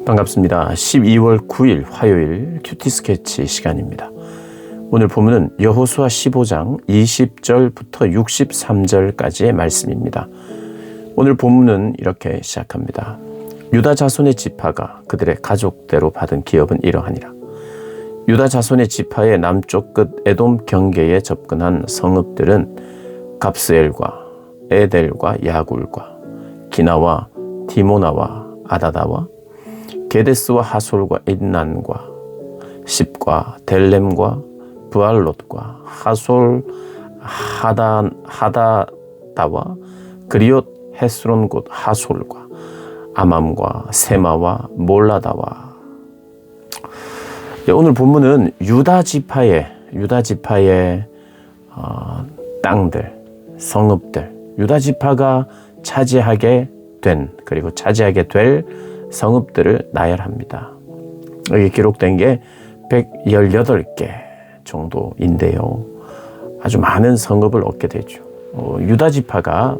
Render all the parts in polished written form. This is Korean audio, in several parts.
반갑습니다. 12월 9일 화요일 큐티 스케치 시간입니다. 오늘 본문은 여호수아 15장 20절부터 63절까지의 말씀입니다. 오늘 본문은 이렇게 시작합니다. 유다 자손의 지파가 그들의 가족대로 받은 기업은 이러하니라. 유다 자손의 지파의 남쪽 끝 에돔 경계에 접근한 성읍들은 갑스엘과 에델과 야굴과 기나와 디모나와 아다다와 게데스와 하솔과 인난과 십과 델렘과 브알롯과 하솔 하다다와 그리옷 헤스론 곧 하솔과 아맘과 세마와 몰라다와. 오늘 본문은 유다 지파의 땅들, 성읍들, 유다 지파가 차지하게 된 그리고 차지하게 될 성읍들을 나열합니다. 여기 기록된 게 118개 정도인데요. 아주 많은 성읍을 얻게 되죠. 유다 지파가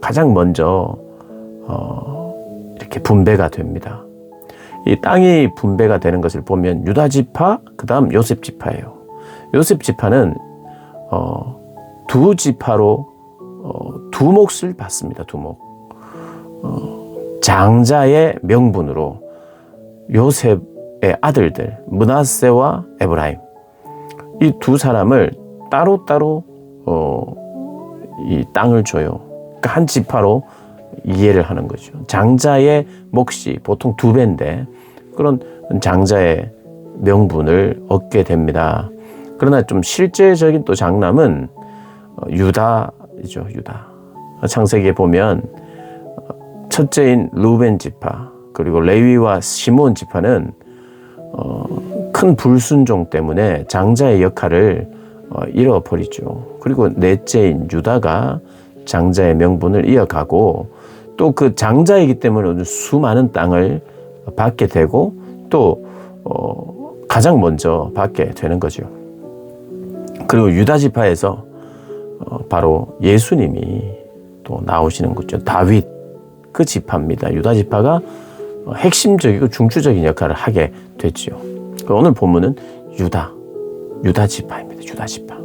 가장 먼저 이렇게 분배가 됩니다. 이 땅이 분배가 되는 것을 보면 유다 지파, 그 다음 요셉 지파예요. 요셉 지파는 두 지파로 두 몫을 받습니다. 두 몫. 장자의 명분으로 요셉의 아들들 므낫세와 에브라임, 이 두 사람을 따로따로 이 땅을 줘요. 그러니까 한 지파로 이해를 하는 거죠. 장자의 몫이 보통 2배인데 그런 장자의 명분을 얻게 됩니다. 그러나 좀 실제적인 또 장남은 유다이죠. 유다. 창세기에 보면 첫째인 루벤 지파 그리고 레위와 시몬 지파는 큰 불순종 때문에 장자의 역할을 잃어버리죠. 그리고 넷째인 유다가 장자의 명분을 이어가고 또 그 장자이기 때문에 수많은 땅을 받게 되고 또 가장 먼저 받게 되는 거죠. 그리고 유다 지파에서 바로 예수님이 또 나오시는 거죠. 다윗 그 지파입니다. 유다 지파가 핵심적이고 중추적인 역할을 하게 됐죠. 오늘 본문은 유다 지파입니다. 유다 지파.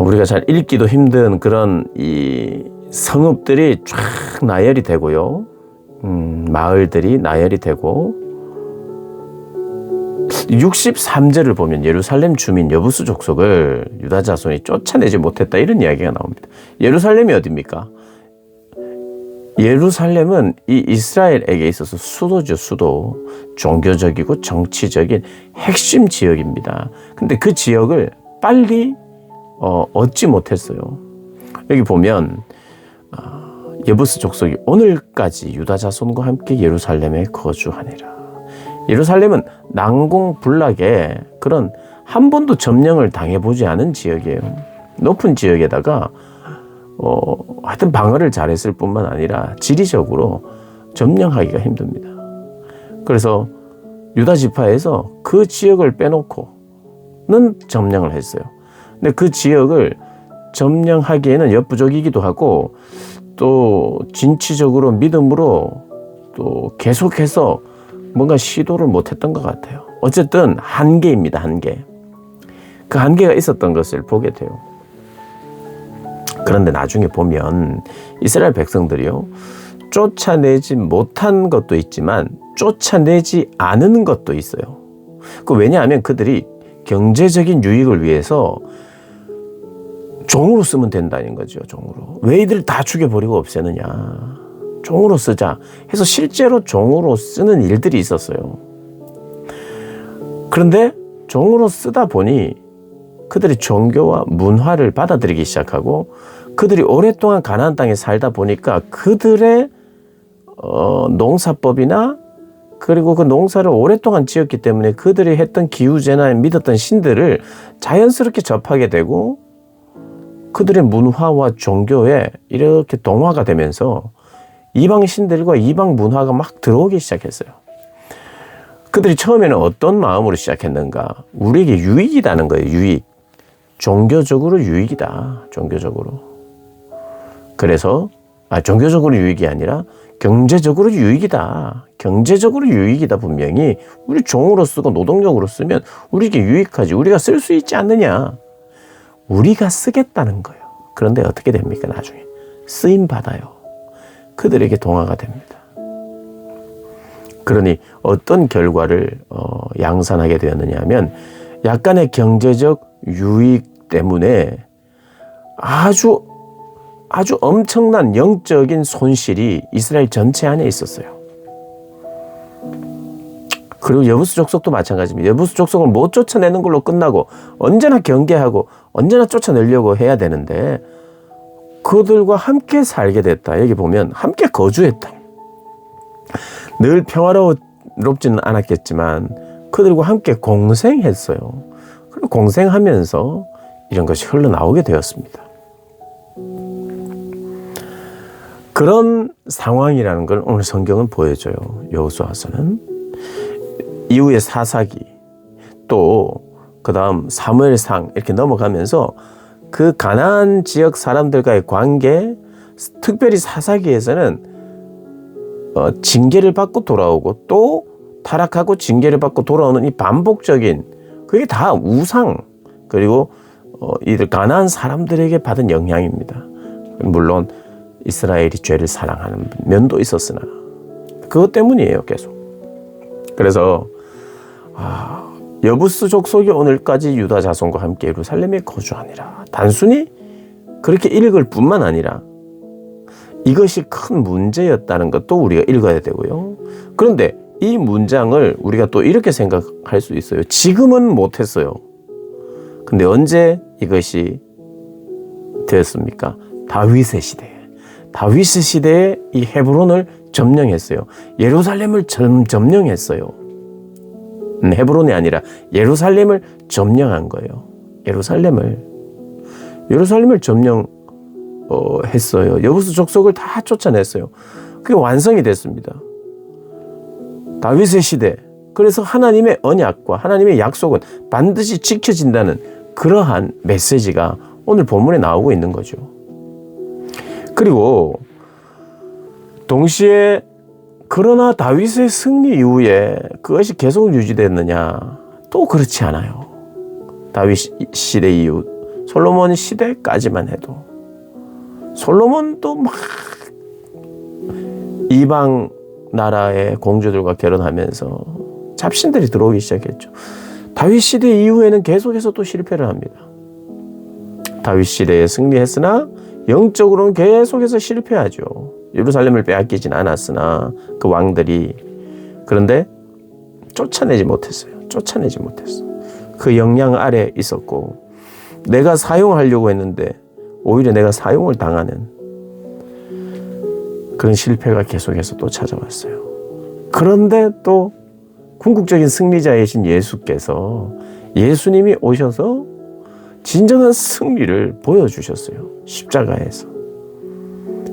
우리가 잘 읽기도 힘든 그런 이 성읍들이 쫙 나열이 되고요. 마을들이 나열이 되고 63절을 보면 예루살렘 주민 여부수 족속을 유다 자손이 쫓아내지 못했다 이런 이야기가 나옵니다. 예루살렘이 어디입니까? 예루살렘은 이 이스라엘에게 있어서 수도죠. 수도. 종교적이고 정치적인 핵심 지역입니다. 근데 그 지역을 빨리 얻지 못했어요. 여기 보면 여부수 족속이 오늘까지 유다 자손과 함께 예루살렘에 거주하니라. 예루살렘은 난공불락의 그런 한 번도 점령을 당해보지 않은 지역이에요. 높은 지역에다가 하여튼 방어를 잘했을 뿐만 아니라 지리적으로 점령하기가 힘듭니다. 그래서 유다 지파에서 그 지역을 빼놓고는 점령을 했어요. 근데 그 지역을 점령하기에는 역부족이기도 하고 또 진취적으로 믿음으로 또 계속해서 뭔가 시도를 못했던 것 같아요. 어쨌든 한계입니다. 한계. 그 한계가 있었던 것을 보게 돼요. 그런데 나중에 보면 이스라엘 백성들이요, 쫓아내지 못한 것도 있지만 쫓아내지 않은 것도 있어요. 왜냐하면 그들이 경제적인 유익을 위해서 종으로 쓰면 된다는 거죠. 종으로. 왜 이들을 다 죽여버리고 없애느냐. 종으로 쓰자 해서 실제로 종으로 쓰는 일들이 있었어요. 그런데 종으로 쓰다 보니 그들이 종교와 문화를 받아들이기 시작하고 그들이 오랫동안 가나안 땅에 살다 보니까 그들의 농사법이나 그리고 그 농사를 오랫동안 지었기 때문에 그들이 했던 기후제나 믿었던 신들을 자연스럽게 접하게 되고 그들의 문화와 종교에 이렇게 동화가 되면서 이방 신들과 이방 문화가 막 들어오기 시작했어요. 그들이 처음에는 어떤 마음으로 시작했는가? 우리에게 유익이라는 거예요. 유익. 종교적으로 유익이다. 종교적으로. 그래서 종교적으로 유익이 아니라 경제적으로 유익이다. 경제적으로 유익이다. 분명히 우리 종으로 쓰고 노동력으로 쓰면 우리에게 유익하지. 우리가 쓸 수 있지 않느냐. 우리가 쓰겠다는 거예요. 그런데 어떻게 됩니까? 나중에 쓰임 받아요. 그들에게 동화가 됩니다. 그러니 어떤 결과를 양산하게 되었느냐 하면 약간의 경제적 유익 때문에 아주 엄청난 영적인 손실이 이스라엘 전체 안에 있었어요. 그리고 여부수 족속도 마찬가지입니다. 여부수 족속을 못 쫓아내는 걸로 끝나고 언제나 경계하고 언제나 쫓아내려고 해야 되는데 그들과 함께 살게 됐다. 여기 보면 함께 거주했다. 늘 평화롭지는 않았겠지만 그들과 함께 공생했어요. 그리고 공생하면서 이런 것이 흘러나오게 되었습니다. 그런 상황이라는 걸 오늘 성경은 보여줘요. 여호수아서는 이후에 사사기 또 그다음 사무엘상 이렇게 넘어가면서 그 가나안 지역 사람들과의 관계, 특별히 사사기에서는 징계를 받고 돌아오고 또 타락하고 징계를 받고 돌아오는 이 반복적인 그게 다 우상 그리고 이들 가나안 사람들에게 받은 영향입니다. 물론 이스라엘이 죄를 사랑하는 면도 있었으나 그것 때문이에요. 계속. 그래서 여부스 족속이 오늘까지 유다 자손과 함께 예루살렘에 거주하니라. 단순히 그렇게 읽을 뿐만 아니라 이것이 큰 문제였다는 것도 우리가 읽어야 되고요. 그런데 이 문장을 우리가 또 이렇게 생각할 수 있어요. 지금은 못했어요. 근데 언제 이것이 되었습니까? 다윗의 시대에. 다윗의 시대에 이 헤브론을 점령했어요. 예루살렘을 점령했어요. 헤브론이 아니라 예루살렘을 점령한 거예요. 예루살렘을 점령했어요. 여부수 족속을 다 쫓아냈어요. 그게 완성이 됐습니다. 다윗의 시대. 그래서 하나님의 언약과 하나님의 약속은 반드시 지켜진다는 그러한 메시지가 오늘 본문에 나오고 있는 거죠. 그리고 동시에 그러나 다윗의 승리 이후에 그것이 계속 유지됐느냐? 또 그렇지 않아요. 다윗 시대 이후 솔로몬 시대까지만 해도 솔로몬도 막 이방 나라의 공주들과 결혼하면서 잡신들이 들어오기 시작했죠. 다윗 시대 이후에는 계속해서 또 실패를 합니다. 다윗 시대에 승리했으나 영적으로는 계속해서 실패하죠. 예루살렘을 빼앗기진 않았으나 그 왕들이 그런데 쫓아내지 못했어요. 그 영향 아래 있었고 내가 사용하려고 했는데 오히려 내가 사용을 당하는 그런 실패가 계속해서 또 찾아왔어요. 그런데 또 궁극적인 승리자이신 예수께서 예수님이 오셔서 진정한 승리를 보여주셨어요. 십자가에서.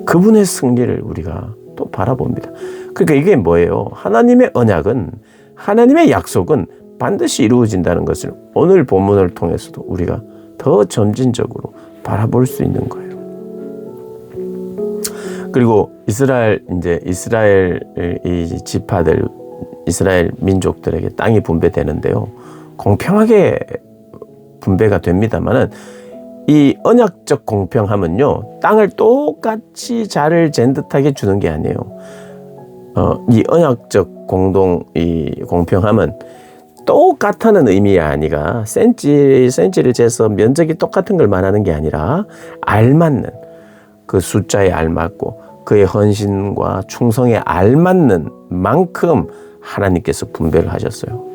그분의 승리를 우리가 또 바라봅니다. 그러니까 이게 뭐예요? 하나님의 언약은 하나님의 약속은 반드시 이루어진다는 것을 오늘 본문을 통해서도 우리가 더 점진적으로 바라볼 수 있는 거예요. 그리고 이스라엘 이 지파들 이스라엘 민족들에게 땅이 분배되는데요. 공평하게 분배가 됩니다만은 이 언약적 공평함은요, 땅을 똑같이 자를 잰 듯하게 주는 게 아니에요. 이 언약적 공평함은 똑같다는 의미가 아니라 센치를 재서 면적이 똑같은 걸 말하는 게 아니라 알맞는 그 숫자에 알맞고 그의 헌신과 충성에 알맞는 만큼 하나님께서 분배를 하셨어요.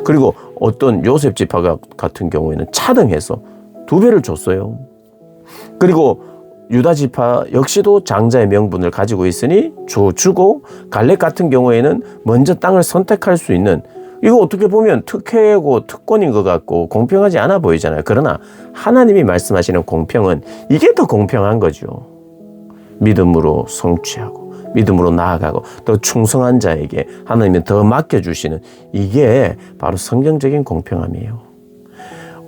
그리고 어떤 요셉 지파 같은 경우에는 차등해서 2배를 줬어요. 그리고 유다 지파 역시도 장자의 명분을 가지고 있으니 주고 갈렙 같은 경우에는 먼저 땅을 선택할 수 있는 이거 어떻게 보면 특혜고 특권인 것 같고 공평하지 않아 보이잖아요. 그러나 하나님이 말씀하시는 공평은 이게 더 공평한 거죠. 믿음으로 성취하고 믿음으로 나아가고 또 충성한 자에게 하나님이 더 맡겨주시는 이게 바로 성경적인 공평함이에요.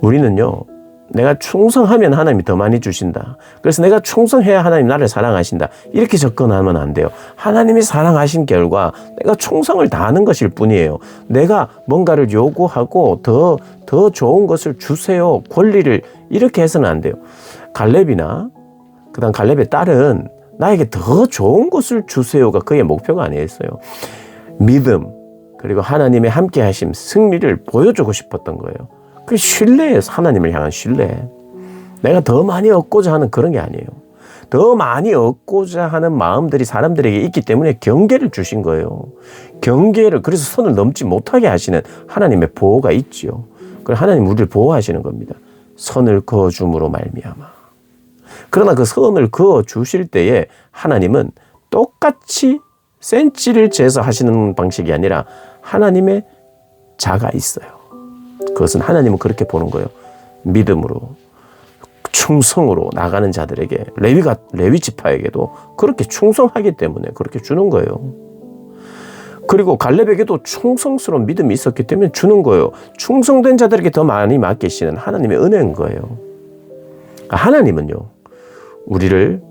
우리는요 내가 충성하면 하나님이 더 많이 주신다. 그래서 내가 충성해야 하나님 나를 사랑하신다. 이렇게 접근하면 안 돼요. 하나님이 사랑하신 결과 내가 충성을 다하는 것일 뿐이에요. 내가 뭔가를 요구하고 더 좋은 것을 주세요. 권리를 이렇게 해서는 안 돼요. 갈렙이나 그다음 갈렙의 딸은 나에게 더 좋은 것을 주세요가 그의 목표가 아니었어요. 믿음 그리고 하나님의 함께 하심 승리를 보여주고 싶었던 거예요. 그 신뢰예요. 하나님을 향한 신뢰. 내가 더 많이 얻고자 하는 그런 게 아니에요. 더 많이 얻고자 하는 마음들이 사람들에게 있기 때문에 경계를 주신 거예요. 경계를 그래서 선을 넘지 못하게 하시는 하나님의 보호가 있지요. 그래서 하나님 우리를 보호하시는 겁니다. 선을 그어줌으로 말미암아. 그러나 그 선을 그어 주실 때에 하나님은 똑같이 센치를 재서 하시는 방식이 아니라 하나님의 자가 있어요. 그것은 하나님은 그렇게 보는 거예요. 믿음으로 충성으로 나가는 자들에게 레위 지파에게도 그렇게 충성하기 때문에 그렇게 주는 거예요. 그리고 갈렙에게도 충성스러운 믿음이 있었기 때문에 주는 거예요. 충성된 자들에게 더 많이 맡기시는 하나님의 은혜인 거예요. 하나님은요, 우리를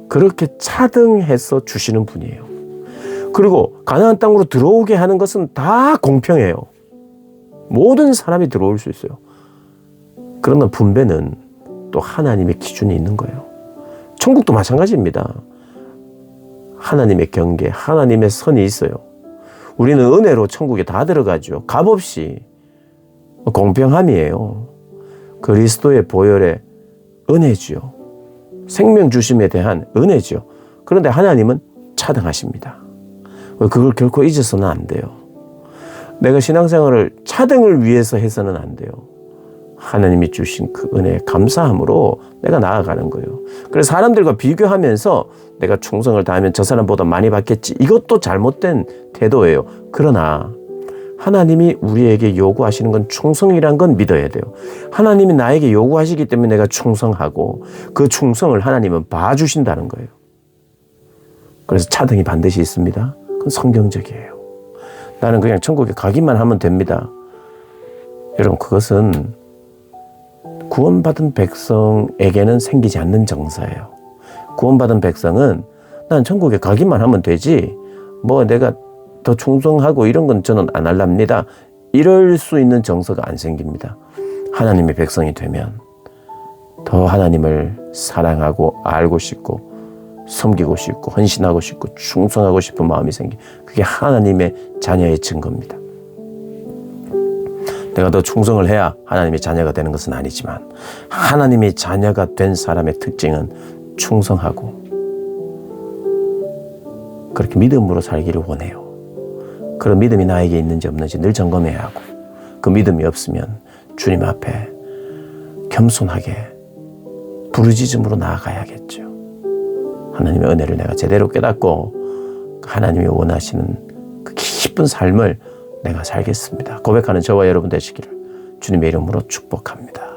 그렇게 차등해서 주시는 분이에요. 그리고 가나안 땅으로 들어오게 하는 것은 다 공평해요. 모든 사람이 들어올 수 있어요. 그러나 분배는 또 하나님의 기준이 있는 거예요. 천국도 마찬가지입니다. 하나님의 경계, 하나님의 선이 있어요. 우리는 은혜로 천국에 다 들어가죠. 값없이. 공평함이에요. 그리스도의 보혈의 은혜지요. 생명 주심에 대한 은혜지요. 그런데 하나님은 차등하십니다. 그걸 결코 잊어서는 안 돼요. 내가 신앙생활을 차등을 위해서 해서는 안 돼요. 하나님이 주신 그 은혜에 감사함으로 내가 나아가는 거예요. 그래서 사람들과 비교하면서 내가 충성을 다하면 저 사람보다 많이 받겠지. 이것도 잘못된 태도예요. 그러나 하나님이 우리에게 요구하시는 건 충성이란 건 믿어야 돼요. 하나님이 나에게 요구하시기 때문에 내가 충성하고 그 충성을 하나님은 봐주신다는 거예요. 그래서 차등이 반드시 있습니다. 그건 성경적이에요. 나는 그냥 천국에 가기만 하면 됩니다. 여러분, 그것은 구원받은 백성에게는 생기지 않는 정서예요. 구원받은 백성은 난 천국에 가기만 하면 되지 뭐 내가 더 충성하고 이런 건 저는 안 할랍니다. 이럴 수 있는 정서가 안 생깁니다. 하나님의 백성이 되면 더 하나님을 사랑하고 알고 싶고 섬기고 싶고 헌신하고 싶고 충성하고 싶은 마음이 생기. 그게 하나님의 자녀의 증거입니다. 내가 더 충성을 해야 하나님의 자녀가 되는 것은 아니지만 하나님의 자녀가 된 사람의 특징은 충성하고 그렇게 믿음으로 살기를 원해요. 그런 믿음이 나에게 있는지 없는지 늘 점검해야 하고 그 믿음이 없으면 주님 앞에 겸손하게 부르짖음으로 나아가야겠죠. 하나님의 은혜를 내가 제대로 깨닫고 하나님이 원하시는 그 기쁜 삶을 내가 살겠습니다. 고백하는 저와 여러분 되시기를 주님의 이름으로 축복합니다.